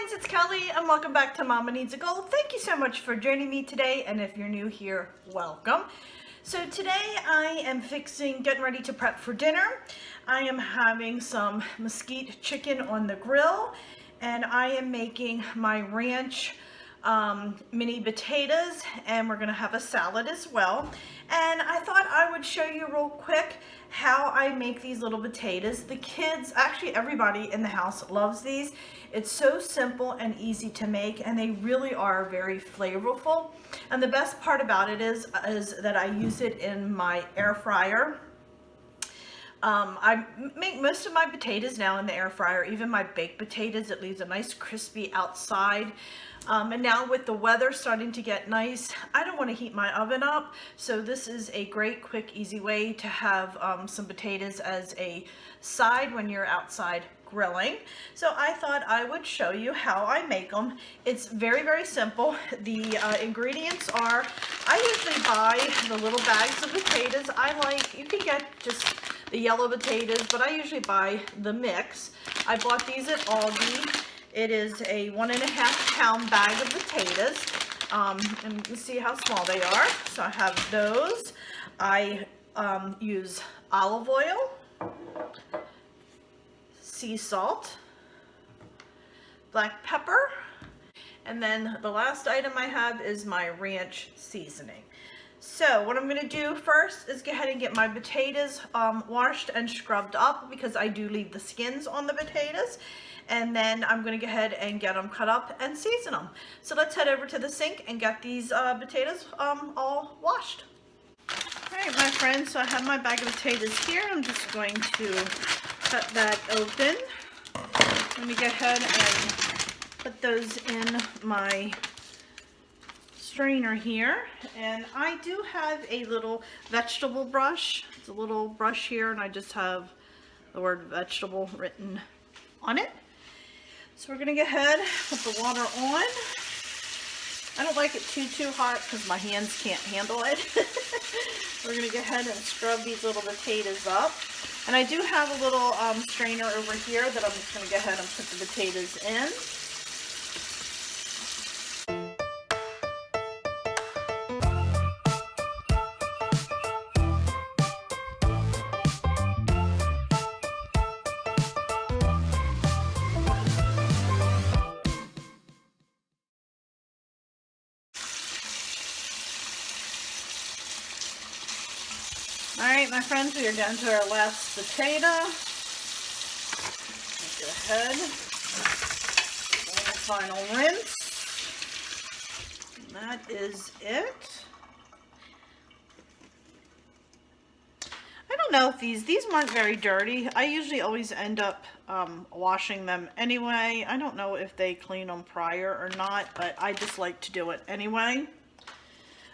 friends, it's Kelly and welcome back to Mama Needs a Goal. Thank you so much for joining me today, and if you're new here, welcome. So today I am getting ready to prep for dinner. I am having some mesquite chicken on the grill, and I am making my ranch mini potatoes, and we're gonna have a salad as well. And I thought I would show you real quick how I make these little potatoes. The kids, actually everybody in the house loves these. It's so simple and easy to make, and they really are very flavorful. And the best part about it is that I use it in my air fryer. I make most of my potatoes now in the air fryer, even my baked potatoes. It leaves a nice crispy outside. And now with the weather starting to get nice, I don't want to heat my oven up. So this is a great, quick, easy way to have some potatoes as a side when you're outside grilling. So I thought I would show you how I make them. It's very, very simple. The ingredients are, I usually buy the little bags of potatoes. You can get just the yellow potatoes, but I usually buy the mix. I bought these at Aldi. It is a 1.5 pound bag of potatoes, and you see how small they are. So I have those. I use olive oil, sea salt, black pepper, and then the last item I have is my ranch seasoning. So what I'm going to do first is go ahead and get my potatoes washed and scrubbed up, because I do leave the skins on the potatoes. And then I'm going to go ahead and get them cut up and season them. So let's head over to the sink and get these potatoes all washed. Alright my friends, so I have my bag of potatoes here. I'm just going to cut that open. Let me go ahead and put those in my strainer here. And I do have a little vegetable brush. It's a little brush here, and I just have the word vegetable written on it. So we're gonna go ahead, put the water on. I don't like it too hot because my hands can't handle it. We're gonna go ahead and scrub these little potatoes up. And I do have a little strainer over here that I'm just gonna go ahead and put the potatoes in. Alright my friends, we are down to our last potato. Let's go ahead and the final rinse. And that is it. I don't know if these weren't very dirty. I usually always end up washing them anyway. I don't know if they clean them prior or not, but I just like to do it anyway.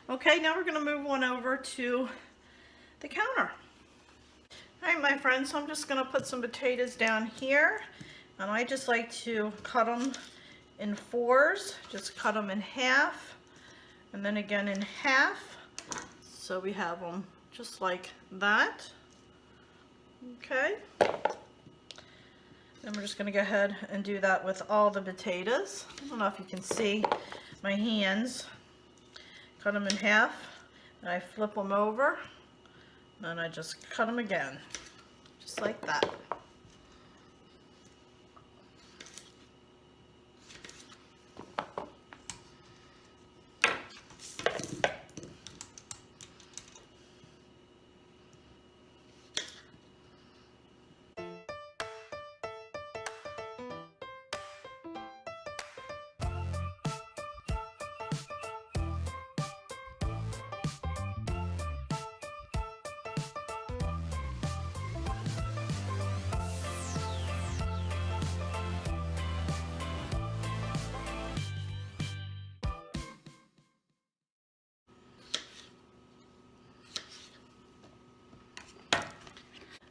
Okay, now we're going to move on over to the counter. Alright my friends, so I'm just going to put some potatoes down here, and I just like to cut them in fours. Just cut them in half and then again in half, so we have them just like that. Okay, then we're just going to go ahead and do that with all the potatoes. I don't know if you can see my hands. Cut them in half and I flip them over. Then I just cut them again, just like that.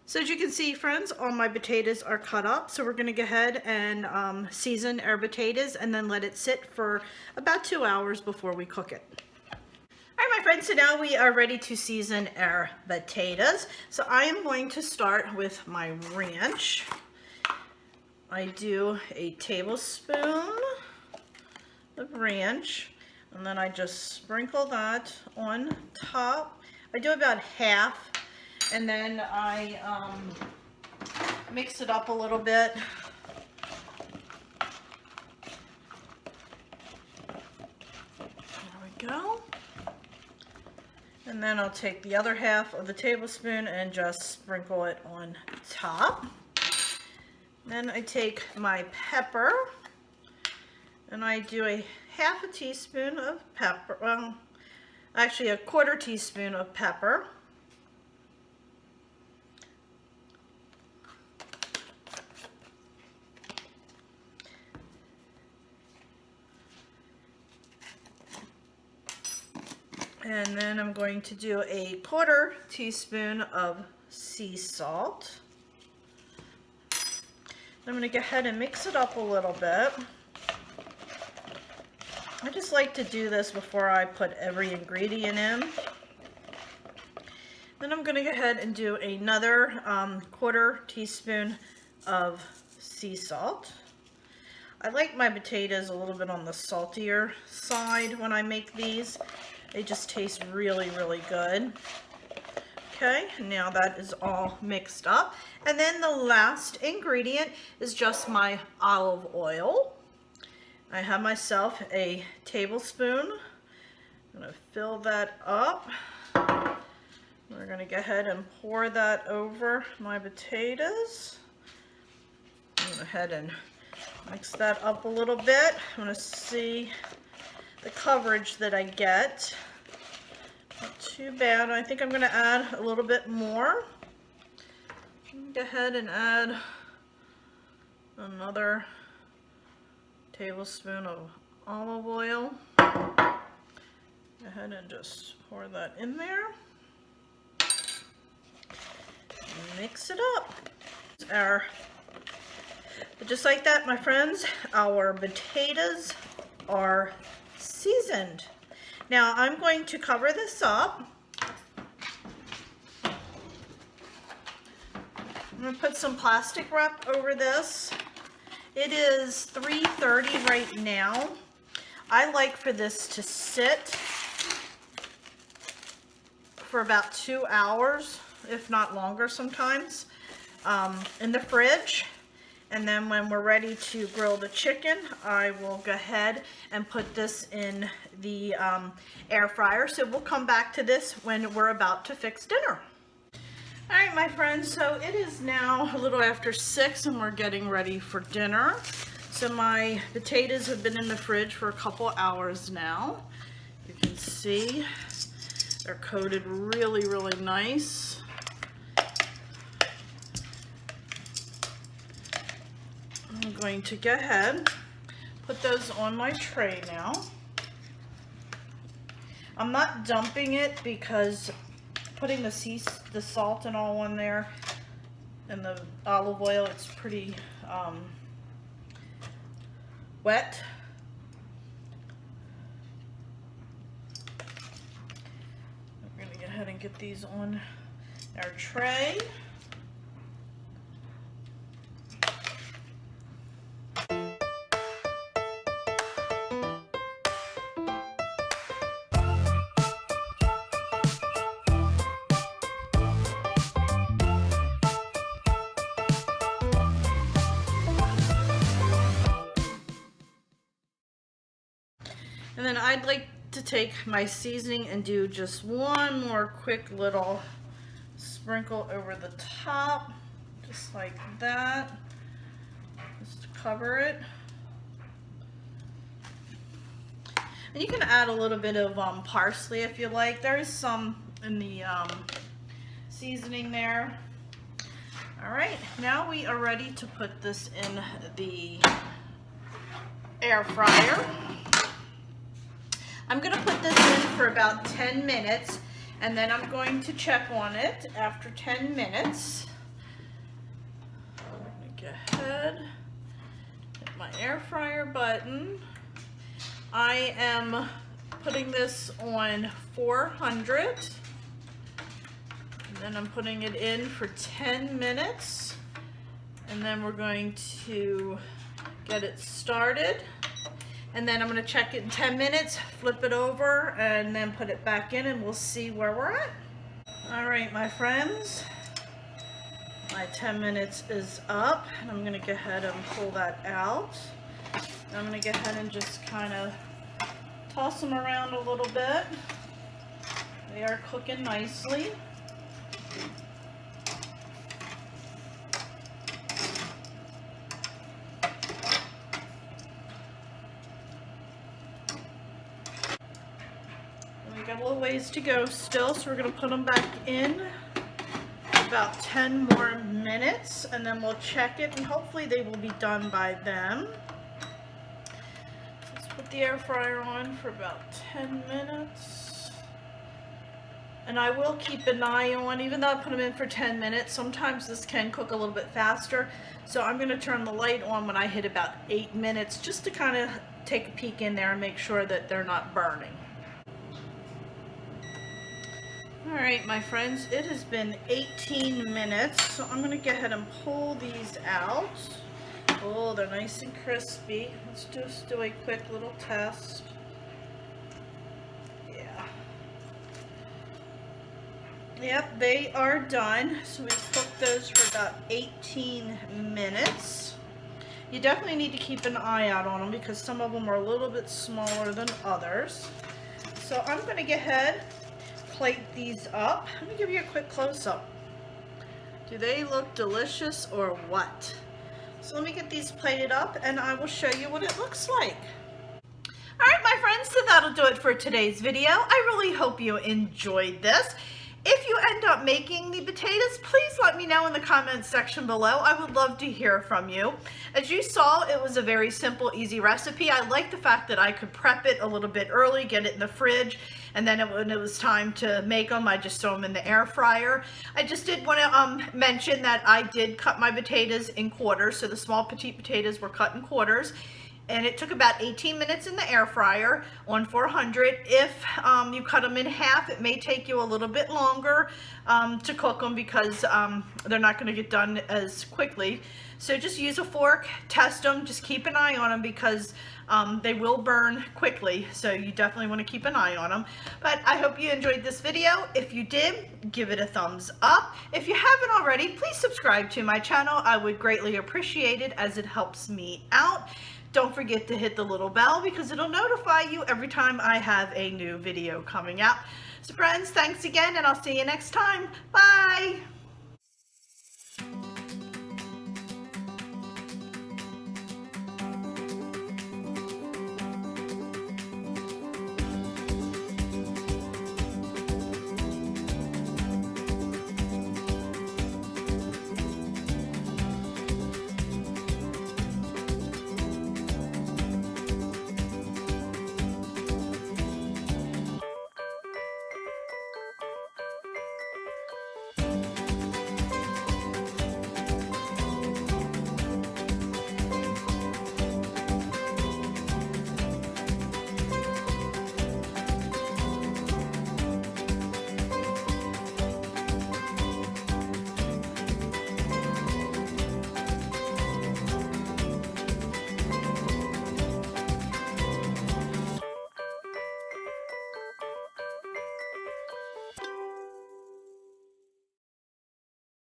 So as you can see friends, all my potatoes are cut up. So we're going to go ahead and season our potatoes and then let it sit for about 2 hours before we cook it. Alright my friends, so now we are ready to season our potatoes. So I am going to start with my ranch. I do a tablespoon of ranch, and then I just sprinkle that on top. I do about half, and then I mix it up a little bit. There we go. And then I'll take the other half of the tablespoon and just sprinkle it on top. Then I take my pepper and I do a half a teaspoon of pepper, well, actually a quarter teaspoon of pepper. And then I'm going to do a quarter teaspoon of sea salt. I'm going to go ahead and mix it up a little bit. I just like to do this before I put every ingredient in. Then I'm going to go ahead and do another quarter teaspoon of sea salt. I like my potatoes a little bit on the saltier side when I make these. They just taste really, really good. Okay, now that is all mixed up. And then the last ingredient is just my olive oil. I have myself a tablespoon. I'm going to fill that up. We're going to go ahead and pour that over my potatoes. I'm going to go ahead and mix that up a little bit. I'm going to see the coverage that I get. Not too bad. I think I'm going to add a little bit more. Go ahead and add another tablespoon of olive oil. Go ahead and just pour that in there. Mix it up. Just like that, my friends, our potatoes are seasoned. Now I'm going to cover this up. I'm going to put some plastic wrap over this. It is 3:30 right now. I like for this to sit for about 2 hours, if not longer sometimes, in the fridge. And then when we're ready to grill the chicken, I will go ahead and put this in the air fryer. So we'll come back to this when we're about to fix dinner. All right, my friends, so it is now a little after 6 and we're getting ready for dinner. So my potatoes have been in the fridge for a couple hours now. You can see they're coated really, really nice. I'm going to go ahead, put those on my tray now. I'm not dumping it because putting the salt and all in there and the olive oil, it's pretty wet. I'm going to go ahead and get these on our tray. And then I'd like to take my seasoning and do just one more quick little sprinkle over the top, just like that, just to cover it. And you can add a little bit of parsley if you like. There is some in the seasoning there. All right, now we are ready to put this in the air fryer. I'm going to put this in for about 10 minutes, and then I'm going to check on it after 10 minutes. I'm going to go ahead, hit my air fryer button. I am putting this on 400, and then I'm putting it in for 10 minutes, and then we're going to get it started. and then I'm going to check it in 10 minutes, flip it over, and then put it back in, and we'll see where we're at. All right, my friends, my 10 minutes is up, and I'm going to go ahead and pull that out. I'm going to go ahead and just kind of toss them around a little bit. They are cooking nicely. We got a little ways to go still, so we're going to put them back in about 10 more minutes, and then we'll check it, and hopefully they will be done by then. Let's put the air fryer on for about 10 minutes. And I will keep an eye on, even though I put them in for 10 minutes, sometimes this can cook a little bit faster. So I'm going to turn the light on when I hit about 8 minutes, just to kind of take a peek in there and make sure that they're not burning. Alright, my friends, it has been 18 minutes, so I'm going to go ahead and pull these out. Oh, they're nice and crispy. Let's just do a quick little test. Yeah. Yep, they are done. So we cooked those for about 18 minutes. You definitely need to keep an eye out on them because some of them are a little bit smaller than others. So I'm going to go ahead, plate these up. Let me give you a quick close-up. Do they look delicious or what? So let me get these plated up and I will show you what it looks like. Alright, my friends, so that'll do it for today's video. I really hope you enjoyed this. If you end up making the potatoes, please let me know in the comments section below. I would love to hear from you. As you saw, it was a very simple, easy recipe. I like the fact that I could prep it a little bit early, get it in the fridge, and then when it was time to make them, I just throw them in the air fryer. I just did want to mention that I did cut my potatoes in quarters, so the small petite potatoes were cut in quarters. And it took about 18 minutes in the air fryer on 400. If you cut them in half, it may take you a little bit longer to cook them because they're not going to get done as quickly. So just use a fork, test them, just keep an eye on them because they will burn quickly. So you definitely want to keep an eye on them. But I hope you enjoyed this video. If you did, give it a thumbs up. If you haven't already, please subscribe to my channel. I would greatly appreciate it as it helps me out. Don't forget to hit the little bell because it'll notify you every time I have a new video coming out. So friends, thanks again and I'll see you next time. Bye!